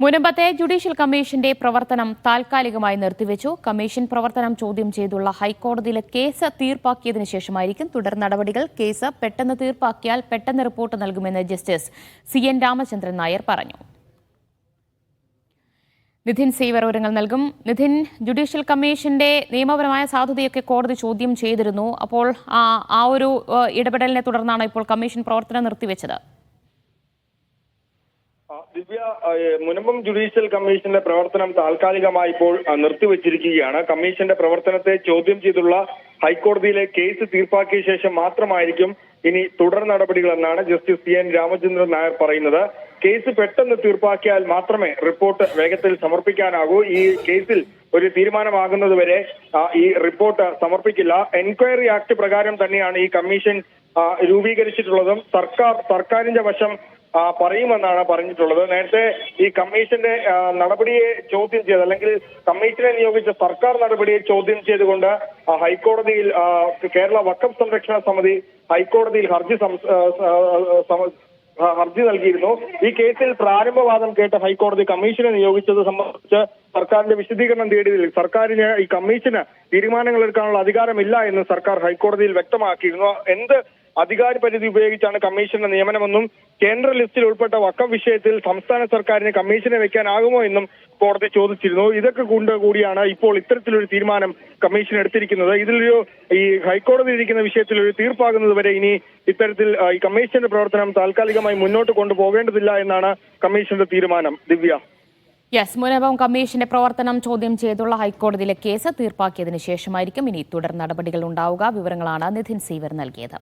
മുനമ്പത്തെ judicial കമ്മീഷന്റെ പ്രവർത്തനം താൽക്കാലികമായി നിർത്തിവെച്ചു. കമ്മീഷൻ പ്രവർത്തനം ചോദ്യം ചെയ്തുള്ള ഹൈക്കോടതിയിലെ കേസ് തീർപ്പാക്കിയതിനു ശേഷമായിരിക്കും തുടർ നടപടികൾ. കേസ് പെട്ടെന്ന് തീർപ്പാക്കിയാൽ പെട്ടെന്ന് റിപ്പോർട്ട് നൽകുമെന്ന് ജസ്റ്റിസ് CN രാമചന്ദ്രൻ നായർ പറഞ്ഞു. നിധിൻ സേവർ വിവരങ്ങൾ നൽകും. നിധിൻ, ജുഡീഷ്യൽ കമ്മീഷന്റെ നിയമപരമായ സാധുതയൊക്കെ കോടതി ചോദ്യം ചെയ്തിരുന്നു. അപ്പോൾ ആ ഒരു ഇടപെടലിനെ തുടർന്നാണ് ഇപ്പോൾ കമ്മീഷൻ പ്രവർത്തനം നിർത്തിവെച്ചത്. ദിവ്യ, മുനമ്പം ജുഡീഷ്യൽ കമ്മീഷന്റെ പ്രവർത്തനം താൽക്കാലികമായി ഇപ്പോൾ നിർത്തിവച്ചിരിക്കുകയാണ്. കമ്മീഷന്റെ പ്രവർത്തനത്തെ ചോദ്യം ചെയ്തുള്ള ഹൈക്കോടതിയിലെ കേസ് തീർപ്പാക്കിയ ശേഷം മാത്രമായിരിക്കും ഇനി തുടർ നടപടികളെന്നാണ് ജസ്റ്റിസ് CN രാമചന്ദ്രൻ നായർ പറയുന്നത്. കേസ് പെട്ടെന്ന് തീർപ്പാക്കിയാൽ മാത്രമേ റിപ്പോർട്ട് വേഗത്തിൽ സമർപ്പിക്കാനാകൂ. ഈ കേസിൽ ഒരു തീരുമാനമാകുന്നതുവരെ ഈ റിപ്പോർട്ട് സമർപ്പിക്കില്ല. എൻക്വയറി ആക്ട് പ്രകാരം തന്നെയാണ് ഈ കമ്മീഷൻ രൂപീകരിച്ചിട്ടുള്ളതും സർക്കാരിന്റെ വശം പറയുമെന്നാണ് പറഞ്ഞിട്ടുള്ളത്. നേരത്തെ ഈ കമ്മീഷന്റെ നടപടിയെ ചോദ്യം ചെയ്ത്, അല്ലെങ്കിൽ കമ്മീഷനെ നിയോഗിച്ച സർക്കാർ നടപടിയെ ചോദ്യം ചെയ്തുകൊണ്ട് ഹൈക്കോടതിയിൽ കേരള വഖഫ് സംരക്ഷണ സമിതി ഹൈക്കോടതിയിൽ ഹർജി നൽകിയിരുന്നു. ഈ കേസിൽ പ്രാരംഭവാദം കേട്ട ഹൈക്കോടതി കമ്മീഷനെ നിയോഗിച്ചത് സംബന്ധിച്ച് സർക്കാരിന്റെ വിശദീകരണം തേടിയതിൽ സർക്കാരിന് ഈ കമ്മീഷന് തീരുമാനങ്ങൾ എടുക്കാനുള്ള അധികാരമില്ല എന്ന് സർക്കാർ ഹൈക്കോടതിയിൽ വ്യക്തമാക്കിയിരുന്നു. എന്ത് അധികാര പരിധി ഉപയോഗിച്ചാണ് കമ്മീഷന്റെ നിയമനമെന്നും കേന്ദ്ര ലിസ്റ്റിൽ ഉൾപ്പെട്ട വഖഫ് വിഷയത്തിൽ സംസ്ഥാന സർക്കാരിന് കമ്മീഷനെ വെക്കാനാകുമോ എന്നും കോടതി ചോദിച്ചിരുന്നു. ഇതൊക്കെ കൂടിയാണ് ഇപ്പോൾ ഇത്തരത്തിലൊരു തീരുമാനം കമ്മീഷൻ എടുത്തിരിക്കുന്നത്. ഇതിലൊരു ഈ ഹൈക്കോടതി ഇരിക്കുന്ന വിഷയത്തിൽ ഒരു തീർപ്പാകുന്നത് വരെ ഇനി ഇത്തരത്തിൽ ഈ കമ്മീഷന്റെ പ്രവർത്തനം താൽക്കാലികമായി മുന്നോട്ട് കൊണ്ടുപോകേണ്ടതില്ല എന്നാണ് കമ്മീഷന്റെ തീരുമാനം. ദിവ്യ, മുനമ്പം കമ്മീഷന്റെ പ്രവർത്തനം ചോദ്യം ചെയ്തുള്ള ഹൈക്കോടതിയിലെ കേസ് തീർപ്പാക്കിയതിനു ശേഷമായിരിക്കും ഇനി തുടർ നടപടികൾ ഉണ്ടാവുക. വിവരങ്ങളാണ് നിധിൻ സേവർ നൽകിയത്.